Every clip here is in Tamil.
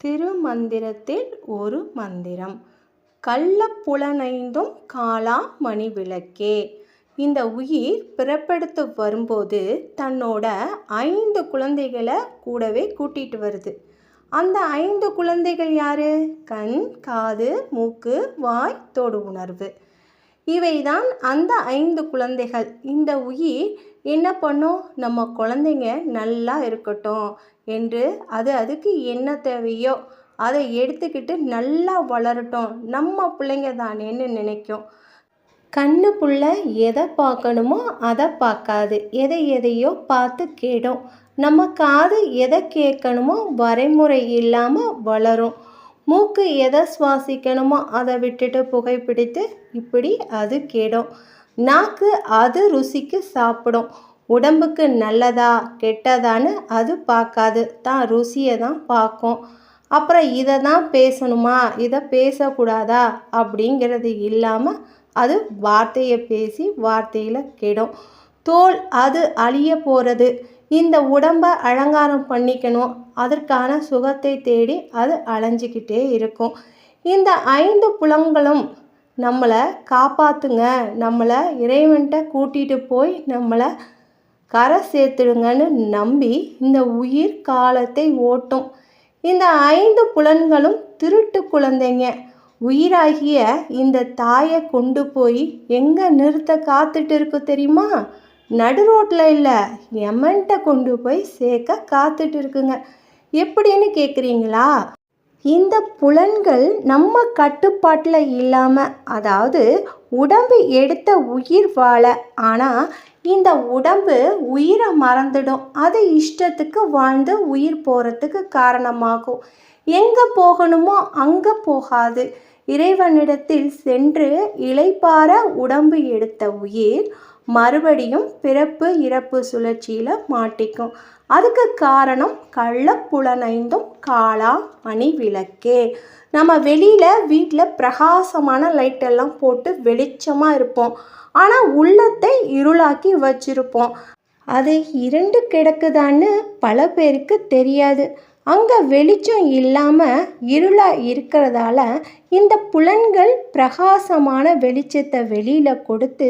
திருமந்திரத்தில் ஒரு மந்திரம். கள்ளப்புலனைந்தும் காளா மணிவிளக்கே. இந்த உயிர் பிறப்பெடுத்து வரும்போது தன்னோட 5 குழந்தைகளை கூடவே கூட்டிட்டு வருது. அந்த 5 குழந்தைகள் யாரு? கண், காது, மூக்கு, வாய், தொடு உணர்வு. இவைதான் அந்த 5 குழந்தைகள். இந்த உயிர் என்ன பண்ணும்? நம்ம குழந்தைங்க நல்லா இருக்கட்டும் என்று அதுக்கு என்ன தேவையோ அதை எடுத்துக்கிட்டு நல்லா வளரட்டும், நம்ம பிள்ளைங்க தானேன்னு நினைக்கும். கண்ணு புள்ள எதை பார்க்கணுமோ அதை பார்க்காது, எதையோ பார்த்து கேடும். நம்ம காது எதை கேட்கணுமோ வரைமுறை இல்லாமல் வளரும். மூக்கு எதை சுவாசிக்கணுமோ அதை விட்டுட்டு புகைப்பிடித்து இப்படி அது கேடும். நாக்கு அது ருசிக்கு சாப்பிடும். உடம்புக்கு நல்லதா கெட்டதான்னு அது பார்க்காது, தான் ருசியை தான் பார்க்கும். அப்புறம் இதை தான் பேசணுமா, இதை பேசக்கூடாதா அப்படிங்கிறது இல்லாமல் அது வார்த்தையை பேசி வார்த்தையில் கெடும். தோல் அது அழிய போகிறது. இந்த உடம்பை அலங்காரம் பண்ணிக்கணும், அதற்கான சுகத்தை தேடி அது அலைஞ்சிக்கிட்டே இருக்கும். இந்த 5 புலன்களும் நம்மளை காப்பாற்றுங்க, நம்மளை இறைவன்கிட்ட கூட்டிகிட்டு போய் நம்மளை கரை சேர்த்துடுங்கன்னு நம்பி இந்த உயிர் காலத்தை ஓட்டும். இந்த 5 புலன்களும் திருட்டு குழந்தைங்க. உயிராகிய இந்த தாயை கொண்டு போய் எங்கே நிறுத்த காத்துட்டு இருக்கு தெரியுமா? நடு ரோட்டில் இல்லை, யமன்கிட்ட கொண்டு போய் சேர்க்க காத்துட்டு இருக்குங்க. எப்படின்னு கேட்குறீங்களா? இந்த புலன்கள் நம்ம கட்டுப்பாட்டில் இல்லாமல், அதாவது உடம்பு எடுத்த உயிர் வாழ, ஆனால் இந்த உடம்பு உயிரை மறந்துடும். அது இஷ்டத்துக்கு வாழ்ந்து உயிர் போகிறதுக்கு காரணமாகும். எங்கே போகணுமோ அங்கே போகாது. இறைவனிடத்தில் சென்று இளைப்பாற உடம்பு எடுத்த உயிர் மறுபடியும் பிறப்பு இறப்பு சுழற்சியில் மாட்டிக்கும். அதுக்கு காரணம் கள்ளப்புலனைந்தும் காளா மணிவிளக்கே. நம்ம வெளியில் வீட்டில் பிரகாசமான லைட்டெல்லாம் போட்டு வெளிச்சமாக இருப்போம், ஆனால் உள்ளத்தை இருளாக்கி வச்சிருப்போம். அது இருண்டு கிடக்குதான்னு பல பேருக்கு தெரியாது. அங்கே வெளிச்சம் இல்லாமல் இருளாக இருக்கிறதால இந்த புலன்கள் பிரகாசமான வெளிச்சத்தை வெளியில் கொடுத்து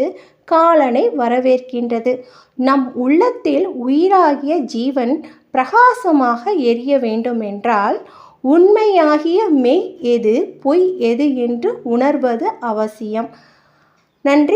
காலனை வரவேற்கின்றது. நம் உள்ளத்தில் உயிராகிய ஜீவன் பிரகாசமாக எரிய வேண்டும் என்றால் உண்மையாகிய மெய் எது பொய் எது என்று உணர்வது அவசியம். நன்றி.